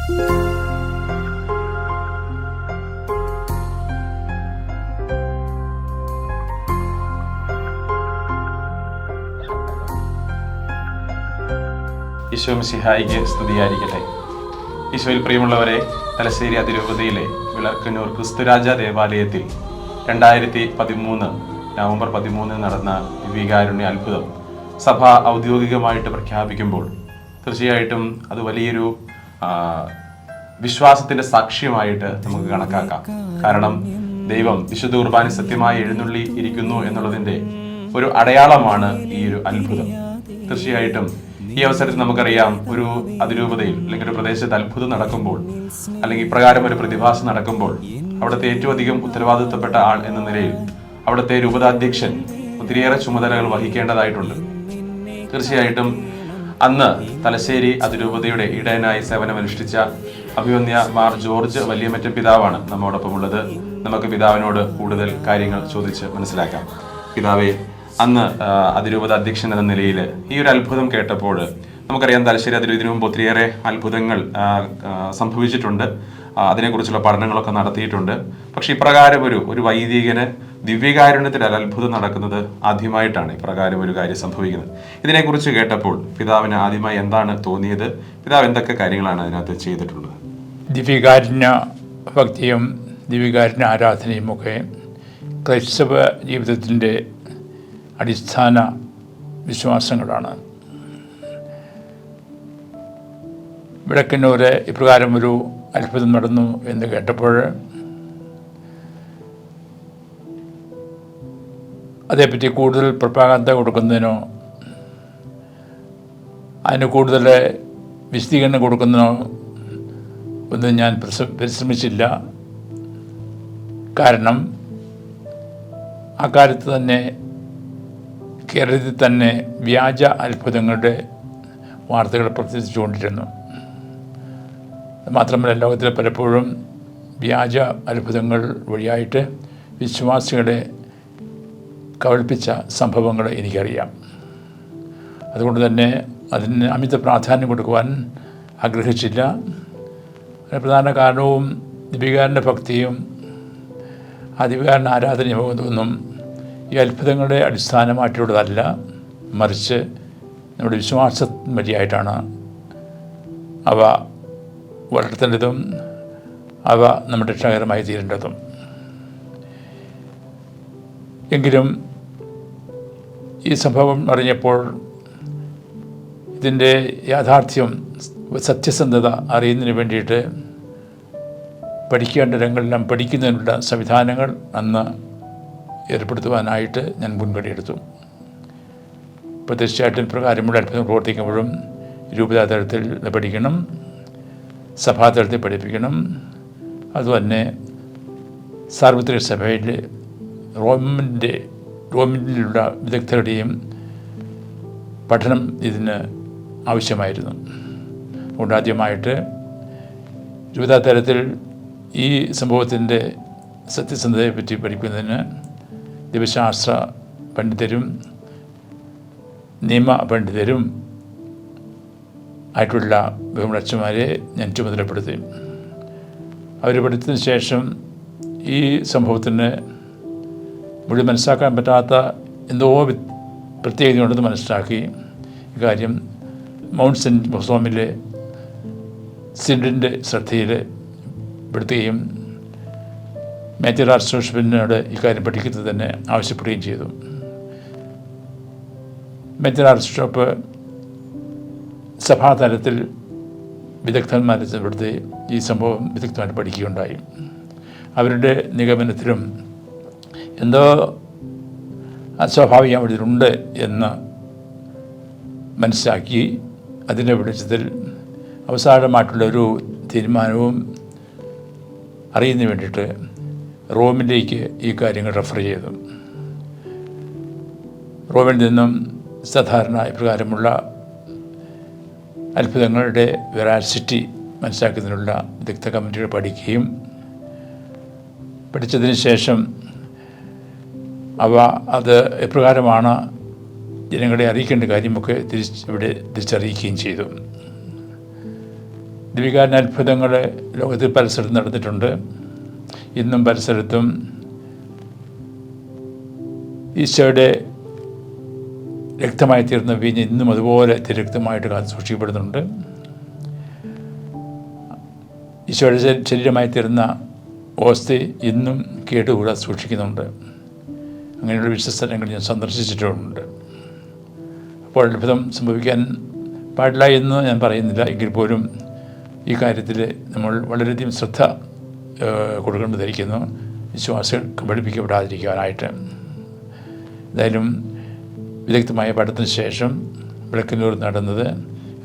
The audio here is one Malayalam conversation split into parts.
ഈശോ മിശിഹായിക്ക് സ്തുതിയായിരിക്കട്ടെ. ഈശോയിൽ പ്രിയമുള്ളവരെ, തലശ്ശേരി അതിരൂപതയിലെ വിളക്കന്നൂർ ക്രിസ്തുരാജ ദേവാലയത്തിൽ 2013 നവംബർ 13 നടന്ന ദിവ്യകാരുണ്യ അത്ഭുതം സഭ ഔദ്യോഗികമായിട്ട് പ്രഖ്യാപിക്കുമ്പോൾ തീർച്ചയായിട്ടും അത് വലിയൊരു വിശ്വാസത്തിൻ്റെ സാക്ഷ്യമായിട്ട് നമുക്ക് കണക്കാക്കാം. കാരണം ദൈവം വിശുദ്ധ കുർബാന സത്യമായി എഴുന്നള്ളി ഇരിക്കുന്നു എന്നുള്ളതിൻ്റെ ഒരു അടയാളമാണ് ഈ ഒരു അത്ഭുതം. തീർച്ചയായിട്ടും ഈ അവസരത്തിൽ നമുക്കറിയാം, ഒരു അതിരൂപതയിൽ അല്ലെങ്കിൽ ഒരു പ്രദേശത്ത് അത്ഭുതം നടക്കുമ്പോൾ അല്ലെങ്കിൽ ഇപ്രകാരം ഒരു പ്രതിഭാസം നടക്കുമ്പോൾ അവിടുത്തെ ഏറ്റവും അധികം ഉത്തരവാദിത്തപ്പെട്ട ആൾ എന്ന നിലയിൽ അവിടുത്തെ രൂപതാധ്യക്ഷൻ ഒത്തിരിയേറെ ചുമതലകൾ വഹിക്കേണ്ടതായിട്ടുണ്ട്. തീർച്ചയായിട്ടും അന്ന് തലശ്ശേരി അതിരൂപതയുടെ ഇടയനായി സേവനമനുഷ്ഠിച്ച അഭിവന്യ മാർ ജോർജ് വലിയമറ്റം പിതാവാണ് നമ്മോടൊപ്പം ഉള്ളത്. നമുക്ക് പിതാവിനോട് കൂടുതൽ കാര്യങ്ങൾ ചോദിച്ച് മനസ്സിലാക്കാം. പിതാവേ, അന്ന് അതിരൂപത അധ്യക്ഷൻ എന്ന നിലയിൽ ഈ ഒരു അത്ഭുതം കേട്ടപ്പോൾ നമുക്കറിയാം, തലശ്ശേരി അതിരൂപതയ്ക്ക് മുമ്പ് ഒത്തിരിയേറെ അത്ഭുതങ്ങൾ സംഭവിച്ചിട്ടുണ്ട്. അതിനെക്കുറിച്ചുള്ള പഠനങ്ങളൊക്കെ നടത്തിയിട്ടുണ്ട്. പക്ഷെ ഇപ്രകാരം ഒരു വൈദികന് ദിവ്യകാരുണ്യത്തിൽ അത്ഭുതം നടക്കുന്നത് ആദ്യമായിട്ടാണ്. ഇപ്രകാരം ഒരു കാര്യം സംഭവിക്കുന്നത്. ഇതിനെക്കുറിച്ച് കേട്ടപ്പോൾ പിതാവിന് ആദ്യമായി എന്താണ് തോന്നിയത്? പിതാവ് എന്തൊക്കെ കാര്യങ്ങളാണ് അതിനകത്ത് ചെയ്തിട്ടുള്ളത്? ദിവ്യകാരുണ്യ ഭക്തിയും ദിവ്യകാരുണ്യ ആരാധനയും ഒക്കെ ക്രൈസ്തവ ജീവിതത്തിൻ്റെ അടിസ്ഥാന വിശ്വാസങ്ങളാണ്. വിളക്കന്നൂര് ഇപ്രകാരം ഒരു അത്ഭുതം നടന്നു എന്ന് കേട്ടപ്പോൾ അതേപ്പറ്റി കൂടുതൽ പ്രഭാകാന്ത കൊടുക്കുന്നതിനോ അതിന് കൂടുതൽ വിശദീകരണം കൊടുക്കുന്നതിനോ ഒന്നും ഞാൻ പരിശ്രമിച്ചില്ല. കാരണം അക്കാലത്ത് തന്നെ കേരളത്തിൽ തന്നെ വ്യാജ അത്ഭുതങ്ങളുടെ വാർത്തകൾ പ്രചരിച്ചുകൊണ്ടിരുന്നു. മാത്രമല്ല, ലോകത്തിൽ പലപ്പോഴും വ്യാജ അത്ഭുതങ്ങൾ വഴിയായിട്ട് വിശ്വാസികളെ കബളിപ്പിച്ച സംഭവങ്ങൾ എനിക്കറിയാം. അതുകൊണ്ട് തന്നെ അതിന് അമിത പ്രാധാന്യം കൊടുക്കുവാൻ ആഗ്രഹിച്ചില്ല. പ്രധാന കാരണവും ദിവ്യകാരുണ്യ ഭക്തിയും ആ ദിവ്യകാരുണ്യ ആരാധനയും ഒന്നും ഈ അത്ഭുതങ്ങളുടെ അടിസ്ഥാനമായിട്ടുള്ളതല്ല, മറിച്ച് നമ്മുടെ വിശ്വാസം വഴിയായിട്ടാണ് അവ വളർത്തേണ്ടതും അവ നമ്മുടെ രക്ഷകരമായി തീരേണ്ടതും. എങ്കിലും ഈ സംഭവം അറിഞ്ഞപ്പോൾ ഇതിൻ്റെ യാഥാർത്ഥ്യം, സത്യസന്ധത അറിയുന്നതിന് വേണ്ടിയിട്ട് പഠിക്കേണ്ട രംഗങ്ങളെല്ലാം പഠിക്കുന്നതിനുള്ള സംവിധാനങ്ങൾ അന്ന് ഏർപ്പെടുത്തുവാനായിട്ട് ഞാൻ മുൻകൈയെടുത്തു. ഇപ്പോൾ തീർച്ചയായിട്ടും പ്രകാരമുള്ള അത്ഭുതം പ്രവർത്തിക്കുമ്പോഴും രൂപതാതലത്തിൽ പഠിക്കണം, സഭാതലത്തിൽ പഠിപ്പിക്കണം. അതുതന്നെ സാർവത്രിക സഭയിൽ റോമിലുള്ള വിദഗ്ധരുടെയും പഠനം ഇതിന് ആവശ്യമായിരുന്നു. അതുകൊണ്ട് ആദ്യമായിട്ട് രൂപതാതലത്തിൽ ഈ സംഭവത്തിൻ്റെ സത്യസന്ധതയെപ്പറ്റി പഠിക്കുന്നതിന് ദൈവശാസ്ത്ര പണ്ഡിതരും നിയമ പണ്ഡിതരും ആയിട്ടുള്ള ബഹുമനച്ചന്മാരെ ഞാൻ ചുമതലപ്പെടുത്തി. അവർ പഠിച്ചതിന് ശേഷം ഈ സംഭവത്തിന് മുഴുവൻ മനസ്സിലാക്കാൻ പറ്റാത്ത എന്തോ പ്രത്യേകതയുണ്ടെന്ന് മനസ്സിലാക്കി ഇക്കാര്യം മൗണ്ട് സെൻറ്റ് ബൊസോമിലെ സിഡിൻ്റെ ശ്രദ്ധയിൽ പെടുത്തുകയും മേജർ ആർച്ച് ബിഷപ്പിനോട് ഇക്കാര്യം പഠിക്കുന്നത് തന്നെ ആവശ്യപ്പെടുകയും ചെയ്തു. മേജർ ആർച്ച് ബിഷപ്പ് സഭാതലത്തിൽ വിദഗ്ധന്മാരെ ചെറുപ്പെടുത്തി ഈ സംഭവം വിദഗ്ധമായിട്ട് പഠിക്കുകയുണ്ടായി. അവരുടെ നിഗമനത്തിലും എന്തോ അസ്വാഭാവികം ഇതിലുണ്ട് എന്ന് മനസ്സിലാക്കി അതിൻ്റെ വെളിച്ചത്തിൽ അവസാനമായിട്ടുള്ളൊരു തീരുമാനവും അറിയുന്നതിന് വേണ്ടിയിട്ട് റോമിലേക്ക് ഈ കാര്യങ്ങൾ റെഫർ ചെയ്തു. റോമിൽ നിന്നും സാധാരണ ഇപ്രകാരമുള്ള അത്ഭുതങ്ങളുടെ വെറാസിറ്റി മനസ്സിലാക്കുന്നതിനുള്ള വിദഗ്ധ കമ്മിറ്റികൾ പഠിക്കുകയും പഠിച്ചതിന് ശേഷം അത് എപ്രകാരമാണ് ജനങ്ങളെ അറിയിക്കേണ്ട കാര്യമൊക്കെ ഇവിടെ തിരിച്ചറിയിക്കുകയും ചെയ്തു. ദിവികാരൻ അത്ഭുതങ്ങൾ ലോകത്തിൽ പല സ്ഥലത്തും നടന്നിട്ടുണ്ട്. ഇന്നും പല സ്ഥലത്തും ഈശോയുടെ രക്തമായി തീർന്ന വീഞ്ഞ് ഇന്നും അതുപോലെ തിരക്തമായിട്ട് കാത്തു സൂക്ഷിക്കപ്പെടുന്നുണ്ട്. ഈശോയുടെ ശരീരമായി തീർന്ന ഓസ്തി ഇന്നും കേട്ടുകൂടാതെ സൂക്ഷിക്കുന്നുണ്ട്. അങ്ങനെയുള്ള വിശ്വസ്ഥലങ്ങൾ ഞാൻ സന്ദർശിച്ചിട്ടുമുണ്ട്. അപ്പോൾ അത്ഭുതം സംഭവിക്കാൻ പാടില്ല എന്ന് ഞാൻ പറയുന്നില്ല. എങ്കിൽ പോലും ഈ കാര്യത്തിൽ നമ്മൾ വളരെയധികം ശ്രദ്ധ കൊടുക്കേണ്ടതായിരിക്കുന്നു, വിശ്വാസികൾ കബളിപ്പിക്കപ്പെടാതിരിക്കാനായിട്ട്. എന്തായാലും വിദഗ്ധമായ പഠനത്തിന് ശേഷം വിളക്കന്നൂർ നടന്നത്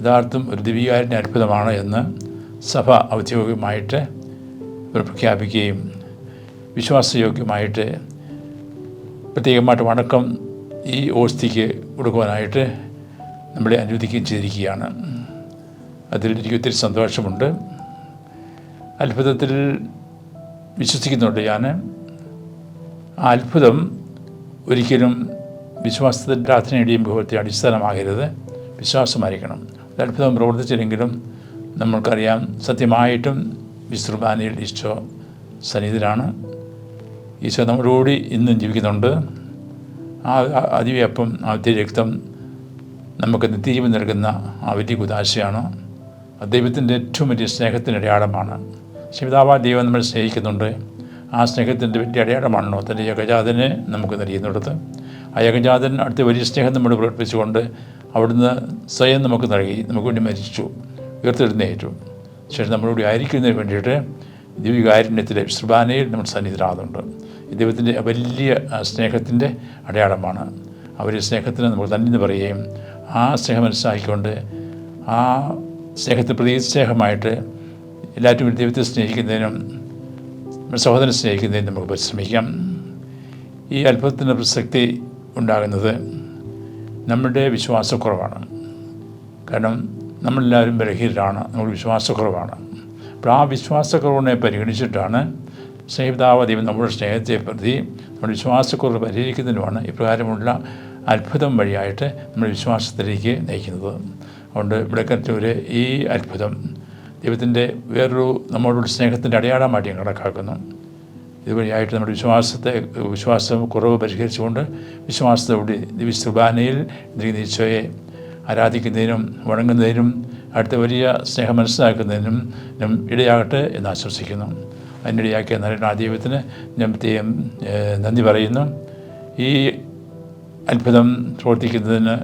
യഥാർത്ഥം ഒരു ദിവികാരൻ്റെ അത്ഭുതമാണ് എന്ന് സഭ ഔദ്യോഗികമായിട്ട് പ്രഖ്യാപിക്കുകയും വിശ്വാസയോഗ്യമായിട്ട് പ്രത്യേകമായിട്ട് വണക്കം ഈ ഓസ്തിക്ക് കൊടുക്കുവാനായിട്ട് നമ്മളെ അനുവദിക്കുകയും ചെയ്തിരിക്കുകയാണ്. അതിൽ എനിക്ക് ഒത്തിരി സന്തോഷമുണ്ട്. അത്ഭുതത്തിൽ വിശ്വസിക്കുന്നുണ്ട് ഞാൻ. ആ അത്ഭുതം ഒരിക്കലും വിശ്വാസത്തിൻ്റെ പ്രാർത്ഥനയുടെയും വിഭവത്തെ അടിസ്ഥാനമാകരുത്, വിശ്വാസമായിരിക്കണം. അത്ഭുതം പ്രവർത്തിച്ചില്ലെങ്കിലും നമ്മൾക്കറിയാം സത്യമായിട്ടും വിശ്രുബാനയിൽ ഈശോ സന്നിധിയിലാണ്. ഈശോ നമ്മളോടുകൂടി ഇന്നും ജീവിക്കുന്നുണ്ട്. ആ അതിവ്യപ്പം, ആ രക്തം നമുക്ക് നിത്യജീവൻ നൽകുന്ന ആ വലിയ കുദാശയാണ്. ദൈവത്തിൻ്റെ ഏറ്റവും വലിയ സ്നേഹത്തിൻ്റെ അടയാളമാണ്. പിതാവായ ദൈവം നമ്മൾ സ്നേഹിക്കുന്നുണ്ട്. ആ സ്നേഹത്തിൻ്റെ വലിയ അടയാളമാണല്ലോ തൻ്റെ ഏകജാതനെ നമുക്ക് നൽകുന്നിടത്ത്. ആ ഏകജാതൻ അടുത്ത വലിയ സ്നേഹം നമ്മൾ പ്രകടിപ്പിച്ചുകൊണ്ട് അവിടുന്ന് സ്വയം നമുക്ക് നൽകി, നമുക്ക് വേണ്ടി മരിച്ചു, ഉയർത്തെഴുന്നേറ്റു. ശേഷം നമ്മളോട് ആയിരിക്കുന്നതിന് വേണ്ടിയിട്ട് ദിവ്യകാരുണ്യത്തിലെ ശ്രുബാനയിൽ നമ്മൾ സന്നിധിരാകുന്നുണ്ട്. ദൈവത്തിൻ്റെ വലിയ സ്നേഹത്തിൻ്റെ അടയാളമാണ്. ആ വലിയ സ്നേഹത്തിന് നമുക്ക് തന്നെ പറയുകയും ആ സ്നേഹം മനസ്സിലാക്കിക്കൊണ്ട് ആ സ്നേഹത്തിന് പ്രതി സ്നേഹമായിട്ട് എല്ലാവരും ദൈവത്തെ സ്നേഹിക്കുന്നതിനും സഹോദരനെ സ്നേഹിക്കുന്നതിനും നമുക്ക് പരിശ്രമിക്കാം. ഈ അത്ഭുതത്തിൻ്റെ പ്രസക്തി ഉണ്ടാകുന്നത് നമ്മുടെ വിശ്വാസക്കുറവാണ്. കാരണം നമ്മളെല്ലാവരും ബലഹീനരാണ്, നമുക്ക് വിശ്വാസക്കുറവാണ്. അപ്പോൾ ആ വിശ്വാസക്കുറവിനെ പരിഗണിച്ചിട്ടാണ് സ്നേഹിതാവ് ദൈവം നമ്മുടെ സ്നേഹത്തെ പ്രതി നമ്മുടെ വിശ്വാസക്കുറവ് പരിഹരിക്കുന്നതിനുമാണ് ഇപ്രകാരമുള്ള അത്ഭുതം വഴിയായിട്ട് നമ്മുടെ വിശ്വാസത്തിലേക്ക് നയിക്കുന്നത്. അതുകൊണ്ട് വിളക്കന്നൂർ ഈ അത്ഭുതം ദൈവത്തിൻ്റെ വേറൊരു നമ്മളോട് സ്നേഹത്തിൻ്റെ അടയാളമായിട്ട് ഞാൻ കണക്കാക്കുന്നു. ഇതുവഴിയായിട്ട് നമ്മുടെ വിശ്വാസം കുറവ് പരിഹരിച്ചുകൊണ്ട് വിശ്വാസത്തോടെ ദിവ്യകുർബാനയിൽ ഈശോയെ ആരാധിക്കുന്നതിനും വണങ്ങുന്നതിനും അടുത്ത വലിയ സ്നേഹം മനസ്സിലാക്കുന്നതിനും ഇടയാകട്ടെ എന്ന് ആശംസിക്കുന്നു. അതിനിടയാക്കിയ നല്ല ദൈവത്തിന് ഞാൻ പ്രത്യേകം നന്ദി പറയുന്നു. ഈ അത്ഭുതം പ്രവർത്തിക്കുന്നതിന്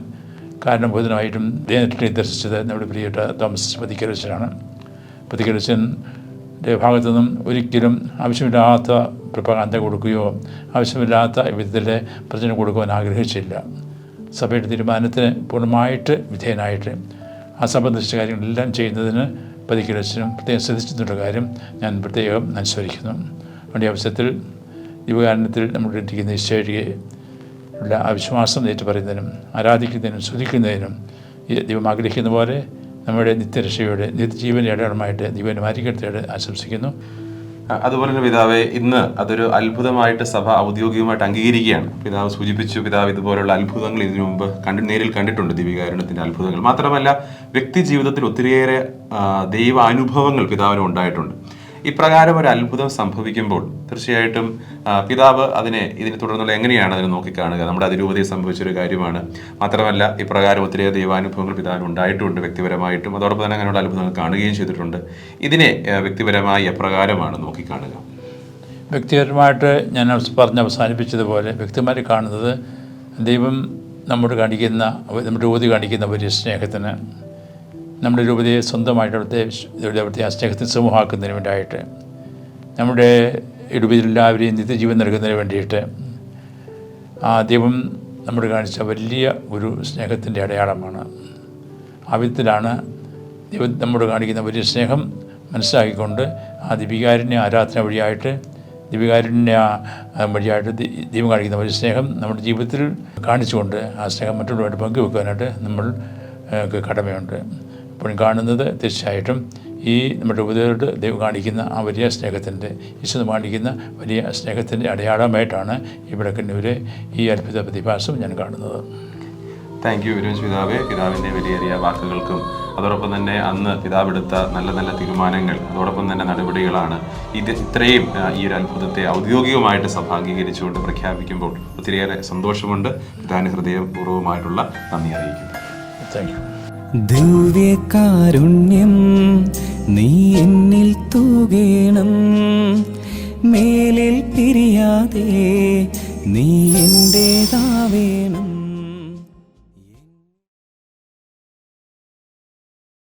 കാരണഭൂതനായിട്ടും നേരിട്ട് ദർശിച്ചത് നമ്മുടെ പ്രിയപ്പെട്ട തോമസ് പതിക്കരച്ചനാണ്. പതിക്കരച്ചൻ്റെ ഭാഗത്തു നിന്നും ഒരിക്കലും ആവശ്യമില്ലാത്ത പ്രപകാന്ത കൊടുക്കുകയോ ആവശ്യമില്ലാത്ത വിധത്തിലെ പ്രചരണം കൊടുക്കുവാൻ ആഗ്രഹിച്ചില്ല. സഭയുടെ തീരുമാനത്തിന് പൂർണ്ണമായിട്ട് വിധേയനായിട്ട് ആ സംബന്ധിച്ച കാര്യങ്ങളെല്ലാം ചെയ്യുന്നതിന് പതിക്കരച്ചനും പ്രത്യേകം ശ്രദ്ധിച്ചിട്ടുള്ള കാര്യം ഞാൻ പ്രത്യേകം അനുസ്മരിക്കുന്നു. വേണ്ടിയ അവസരത്തിൽ ദിവകാരണത്തിൽ നമ്മൾ ഇരിക്കുന്ന ഈശോയെ ഉള്ള ആ വിശ്വാസം ഏറ്റുപറയുന്നതിനും ആരാധിക്കുന്നതിനും സ്തുതിക്കുന്നതിനും ദൈവം ആഗ്രഹിക്കുന്ന പോലെ നമ്മുടെ നിത്യരക്ഷയുടെ നിത്യജീവൻ്റെ അടയാളമായിട്ട് ദൈവനെ മാറ്റിക്കെടുത്തിട്ട് ആശംസിക്കുന്നു. അതുപോലെ തന്നെ പിതാവെ, ഇന്ന് അതൊരു അത്ഭുതമായിട്ട് സഭ ഔദ്യോഗികമായിട്ട് അംഗീകരിക്കുകയാണ്. പിതാവ് സൂചിപ്പിച്ചു, പിതാവ് ഇതുപോലുള്ള അത്ഭുതങ്ങൾ ഇതിനു മുമ്പ് നേരിൽ കണ്ടിട്ടുണ്ട്, ദിവ്യകാരുണ്യത്തിൻ്റെ അത്ഭുതങ്ങൾ. മാത്രമല്ല വ്യക്തി ജീവിതത്തിൽ ഒത്തിരിയേറെ ദൈവാനുഭവങ്ങൾ പിതാവിന് ഉണ്ടായിട്ടുണ്ട്. ഇപ്രകാരം ഒരു അത്ഭുതം സംഭവിക്കുമ്പോൾ തീർച്ചയായിട്ടും പിതാവ് ഇതിനെ തുടർന്നുള്ള എങ്ങനെയാണ് അതിനെ നോക്കിക്കാണുക? നമ്മുടെ അതിരൂപതയിൽ സംഭവിച്ചൊരു കാര്യമാണ്. മാത്രമല്ല ഇപ്രകാരം ഒത്തിരിയേറെ ദൈവാനുഭവങ്ങൾ പിതാവിന് ഉണ്ടായിട്ടുണ്ട് വ്യക്തിപരമായിട്ടും. അതോടൊപ്പം തന്നെ അങ്ങനെയുള്ള അത്ഭുതങ്ങൾ കാണുകയും ചെയ്തിട്ടുണ്ട്. ഇതിനെ വ്യക്തിപരമായി എപ്രകാരമാണ് നോക്കിക്കാണുക? വ്യക്തിപരമായിട്ട് ഞാൻ പറഞ്ഞ് അവസാനിപ്പിച്ചതുപോലെ വ്യക്തിമാരെ കാണുന്നത് ദൈവം നമ്മുടെ രൂപതയെ കാണിക്കുന്ന വലിയ സ്നേഹത്തിന്, നമ്മുടെ രൂപതയെ സ്വന്തമായിട്ട് അവിടുത്തെ ആ സ്നേഹത്തിന് സമൂഹമാക്കുന്നതിന് വേണ്ടിയിട്ട്, നമ്മുടെ രൂപതയിൽ എല്ലാവരെയും നിത്യജീവൻ നൽകുന്നതിന് വേണ്ടിയിട്ട് ആ ദൈവം നമ്മൾ കാണിച്ച വലിയ ഒരു സ്നേഹത്തിൻ്റെ അടയാളമാണ്. ആ വിധത്തിലാണ് ദൈവം നമ്മോട് കാണിക്കുന്ന വലിയ സ്നേഹം മനസ്സിലാക്കിക്കൊണ്ട് ആ ദിവ്യകാരുണ്യ ആരാധന വഴിയായിട്ട് ദൈവം കാണിക്കുന്ന വലിയ സ്നേഹം നമ്മുടെ ജീവിതത്തിൽ കാണിച്ചുകൊണ്ട് ആ സ്നേഹം മറ്റുള്ളവരായിട്ട് പങ്കുവെക്കാനായിട്ട് നമ്മൾക്ക് കടമയുണ്ട്. അപ്പോൾ കാണുന്നത് തീർച്ചയായിട്ടും ഈ നമ്മുടെ ഉപദേവരോട് ദൈവം കാണിക്കുന്ന ആ വലിയ സ്നേഹത്തിൻ്റെ, ഈശോ കാണിക്കുന്ന വലിയ സ്നേഹത്തിൻ്റെ അടയാളമായിട്ടാണ് ഈ വിളക്കന്നൂരെ ഈ അത്ഭുത പ്രതിഭാസം ഞാൻ കാണുന്നത്. താങ്ക് യു വിനോജ് പിതാവേ. പിതാവിൻ്റെ വലിയ വാക്കുകൾക്കും അതോടൊപ്പം തന്നെ അന്ന് പിതാവെടുത്ത നല്ല നല്ല തീരുമാനങ്ങൾ, അതോടൊപ്പം തന്നെ നടപടികളാണ് ഇത്രയും ഈ ഒരു അത്ഭുതത്തെ ഔദ്യോഗികമായിട്ട് സഭ അംഗീകരിച്ചുകൊണ്ട് പ്രഖ്യാപിക്കുമ്പോൾ ഒത്തിരിയേറെ സന്തോഷമുണ്ട്. പിതാവിന് ഹൃദയപൂർവ്വമായിട്ടുള്ള നന്ദി അറിയിക്കുന്നു. Thank you. ദിവ്യകാരുണ്യം നീ എന്നിൽ തൂകേണം, മേലിൽ പിരിയാതെ നീ എൻ്റേതാവേണം.